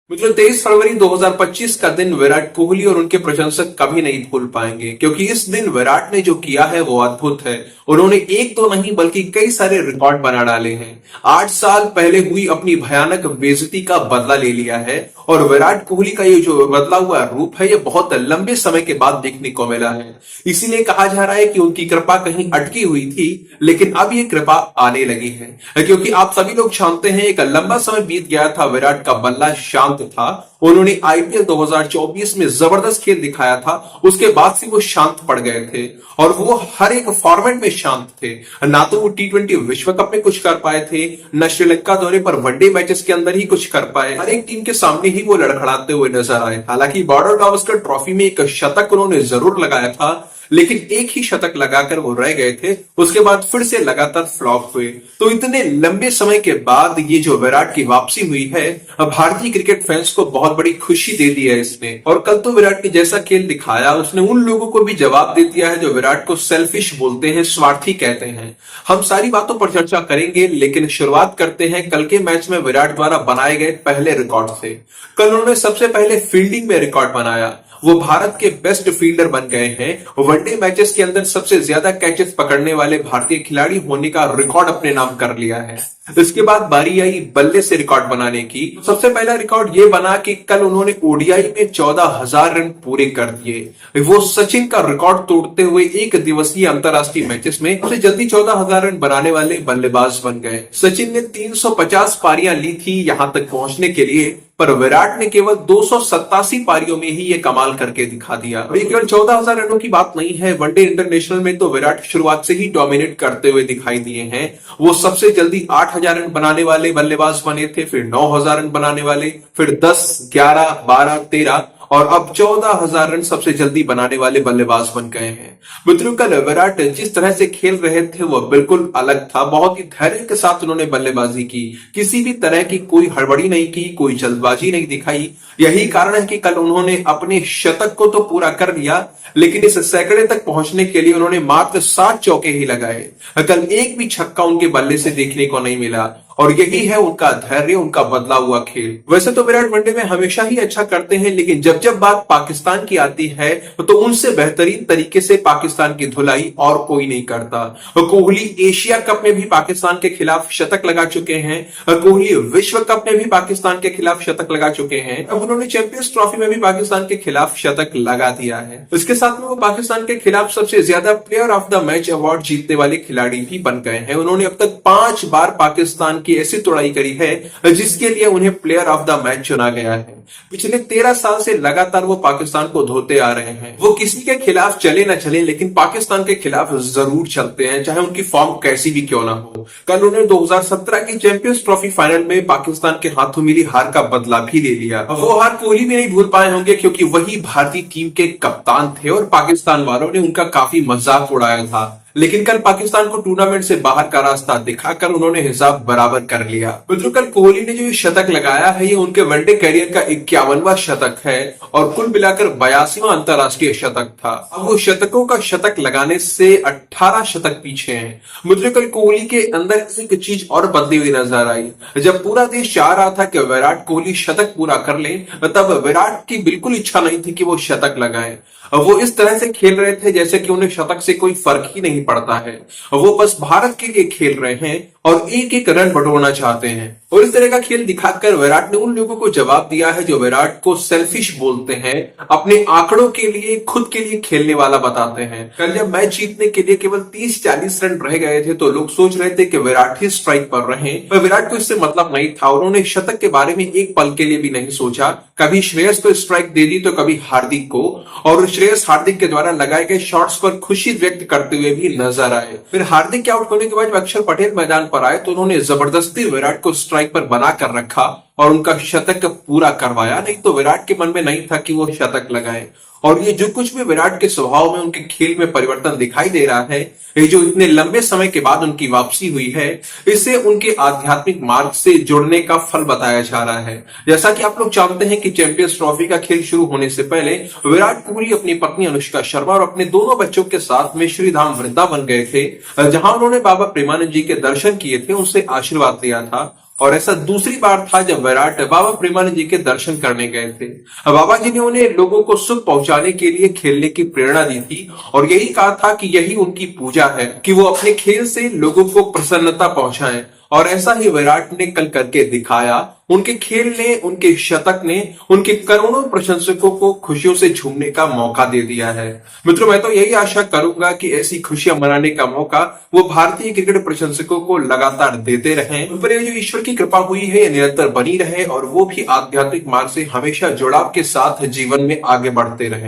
मतलब 23 फरवरी 2025 का दिन विराट कोहली और उनके प्रशंसक कभी नहीं भूल पाएंगे, क्योंकि इस दिन विराट ने जो किया है वो अद्भुत है। उन्होंने एक तो नहीं बल्कि कई सारे रिकॉर्ड बना डाले हैं। 8 साल पहले हुई अपनी भयानक बेइज्जती का बदला ले लिया है और विराट कोहली का ये जो बदला हुआ रूप है ये बहुत लंबे समय के बाद देखने को मिला है। इसीलिए कहा जा रहा है कि उनकी कृपा कहीं अटकी हुई थी, लेकिन अब ये कृपा आने लगी है, क्योंकि आप सभी लोग जानते हैं एक लंबा समय बीत गया था, विराट का बल्ला शांत था। उन्होंने आईपीएल 2024 में जबरदस्त खेल दिखाया था, उसके बाद से वो शांत पड़ गए थे और वो हर एक फॉर्मेट में शांत थे। ना तो वो टी20 विश्व कप में कुछ कर पाए थे, न श्रीलंका दौरे पर वनडे मैचेस के अंदर ही कुछ कर पाए। हर एक टीम के सामने ही वो लड़खड़ाते हुए नजर आए। हालांकि बॉर्डर गावस्कर ट्रॉफी में एक शतक उन्होंने जरूर लगाया था, लेकिन एक ही शतक लगाकर वो रह गए थे। उसके बाद फिर से लगातार फ्लॉप हुए। तो इतने लंबे समय के बाद ये जो विराट की वापसी हुई है, भारतीय क्रिकेट फैंस को बहुत बड़ी खुशी दे दी है इसने। और कल तो विराट ने जैसा खेल दिखाया, उसने उन लोगों को भी जवाब दे दिया है जो विराट को सेल्फिश बोलते हैं, स्वार्थी कहते हैं। हम सारी बातों पर चर्चा करेंगे, लेकिन शुरुआत करते हैं कल के मैच में विराट द्वारा बनाए गए पहले रिकॉर्ड से। कल उन्होंने सबसे पहले फील्डिंग में रिकॉर्ड बनाया। वो भारत के बेस्ट फील्डर बन गए हैं। वनडे मैचेस के अंदर सबसे ज्यादा कैचेस पकड़ने वाले भारतीय खिलाड़ी होने का रिकॉर्ड अपने नाम कर लिया है। इसके बाद बारी आई बल्ले से रिकॉर्ड बनाने की। सबसे पहला रिकॉर्ड ये बना कि कल उन्होंने ओडीआई में 14,000 रन पूरे कर दिए। वो सचिन का रिकॉर्ड तोड़ते हुए एक दिवसीय अंतरराष्ट्रीय मैचेस में सबसे जल्दी 14,000 रन बनाने वाले बल्लेबाज बन गए। सचिन ने 350 पारियां ली थी यहां तक पहुंचने के लिए, पर विराट ने केवल 287 पारियों में ही ये कमाल करके दिखा दिया। ये केवल 14,000 रनों की बात नहीं है। वनडे इंटरनेशनल में तो विराट शुरुआत से ही डोमिनेट करते हुए दिखाई दिए हैं। वो सबसे जल्दी 8,000 रन बनाने वाले बल्लेबाज बने थे, फिर 9,000 रन बनाने वाले, फिर 10, 11, 12, 13 और अब 14,000 रन सबसे जल्दी बनाने वाले बल्लेबाज बन गए हैं। मित्रों, कल विराट जिस तरह से खेल रहे थे वो बिल्कुल अलग था। बहुत ही धैर्य के साथ उन्होंने बल्लेबाजी की, किसी भी तरह की कोई हड़बड़ी नहीं की, कोई जल्दबाजी नहीं दिखाई। यही कारण है कि कल उन्होंने अपने शतक को तो पूरा कर लिया, लेकिन इस सैकड़े तक पहुंचने के लिए उन्होंने मात्र 7 चौके ही लगाए। कल एक भी छक्का उनके बल्ले से देखने को नहीं मिला और यही है उनका धैर्य, उनका बदला हुआ खेल। वैसे तो विराट वनडे में हमेशा ही अच्छा करते हैं, लेकिन जब जब बात पाकिस्तान की आती है तो उनसे बेहतरीन तरीके से पाकिस्तान की धुलाई और कोई नहीं करता। कोहली एशिया कप में भी पाकिस्तान के खिलाफ शतक लगा चुके हैं, कोहली विश्व कप में भी पाकिस्तान के खिलाफ शतक लगा चुके हैं। अब उन्होंने चैंपियंस ट्रॉफी में भी पाकिस्तान के खिलाफ शतक लगा दिया है। इसके साथ में वो पाकिस्तान के खिलाफ सबसे ज्यादा player of the match award जीतने वाले खिलाड़ी भी बन गए हैं। उन्होंने अब तक 5 बार पाकिस्तान की ऐसी तोड़ाई करी है जिसके लिए उन्हें प्लेयर ऑफ द मैच चुना गया है। पिछले 13 साल से लगातार वो पाकिस्तान को धोते आ रहे हैं। वो किसी के खिलाफ चले ना चले, लेकिन पाकिस्तान के खिलाफ जरूर चलते हैं, चाहे उनकी फॉर्म कैसी भी क्यों ना हो। कल उन्होंने 2017 की चैंपियंस ट्रॉफी फाइनल में पाकिस्तान के हाथों मिली हार का बदला भी ले लिया। वो हार कोहली भी नहीं भूल पाए होंगे, क्योंकि वही भारतीय टीम के कप्तान थे और पाकिस्तान वालों ने उनका काफी मजाक उड़ाया था। लेकिन कल पाकिस्तान को टूर्नामेंट से बाहर का रास्ता दिखाकर उन्होंने हिसाब बराबर कर लिया। मित्रों, कल कोहली ने जो शतक लगाया है ये उनके वनडे कैरियर का 51वां शतक है और कुल मिलाकर 82वां अंतरराष्ट्रीय शतक था। अब वो शतकों का शतक लगाने से 18 शतक पीछे हैं। मित्रों, कल कोहली के अंदर एक चीज और बदली हुई नजर आई। जब पूरा देश चाह रहा था कि विराट कोहली शतक पूरा कर ले, तब विराट की बिल्कुल इच्छा नहीं थी कि वो शतक लगाए। वो इस तरह से खेल रहे थे जैसे कि उन्हें शतक से कोई फर्क ही नहीं पड़ता है। वो बस भारत के लिए खेल रहे हैं और एक एक रन बटोरना चाहते हैं। और इस तरह का खेल दिखाकर विराट ने उन लोगों को जवाब दिया है जो विराट को सेल्फिश बोलते हैं, अपने आंकड़ों के लिए, खुद के लिए खेलने वाला बताते हैं। कल जब मैच जीतने के लिए केवल 30-40 रन रह गए थे तो लोग सोच रहे थे कि विराट ही स्ट्राइक पर रहे, पर विराट को इससे मतलब नहीं था। उन्होंने शतक के बारे में एक पल के लिए भी नहीं सोचा। कभी श्रेयस को स्ट्राइक दे दी तो कभी हार्दिक को, और श्रेयस हार्दिक के द्वारा लगाए गए शॉट्स पर खुशी व्यक्त करते हुए भी नजर आए। फिर हार्दिक के आउट होने के बाद अक्षर पटेल मैदान पर आए तो उन्होंने जबरदस्ती विराट को स्ट्राइक पर बना कर रखा और उनका शतक पूरा करवाया। नहीं तो विराट के मन में नहीं था कि वो शतक लगाए। और ये जो कुछ भी विराट के स्वभाव में, उनके खेल में परिवर्तन दिखाई दे रहा है, ये जो इतने लंबे समय के बाद उनकी वापसी हुई है, इसे उनके आध्यात्मिक मार्ग से जुड़ने का फल बताया जा रहा है। जैसा कि आप लोग जानते हैं कि चैंपियंस ट्रॉफी का खेल शुरू होने से पहले विराट कोहली अपनी पत्नी अनुष्का शर्मा और अपने दोनों बच्चों के साथ में श्री धाम वृंदावन गए थे, जहां उन्होंने बाबा प्रेमानंद जी के दर्शन किए थे, उनसे आशीर्वाद लिया था और ऐसा दूसरी बार था जब विराट बाबा प्रेमानंद जी के दर्शन करने गए थे। बाबा जी ने उन्हें लोगों को सुख पहुंचाने के लिए खेलने की प्रेरणा दी थी और यही कहा था कि यही उनकी पूजा है कि वो अपने खेल से लोगों को प्रसन्नता पहुंचाएं। और ऐसा ही विराट ने कल करके दिखाया। उनके खेल ने, उनके शतक ने उनके करोड़ों प्रशंसकों को खुशियों से झूमने का मौका दे दिया है। मित्रों, मैं तो यही आशा करूंगा कि ऐसी खुशियां मनाने का मौका वो भारतीय क्रिकेट प्रशंसकों को लगातार देते रहें। उन पर ये जो ईश्वर की कृपा हुई है ये निरंतर बनी रहे और वो भी आध्यात्मिक मार्ग से हमेशा जुड़ाव के साथ जीवन में आगे बढ़ते रहें।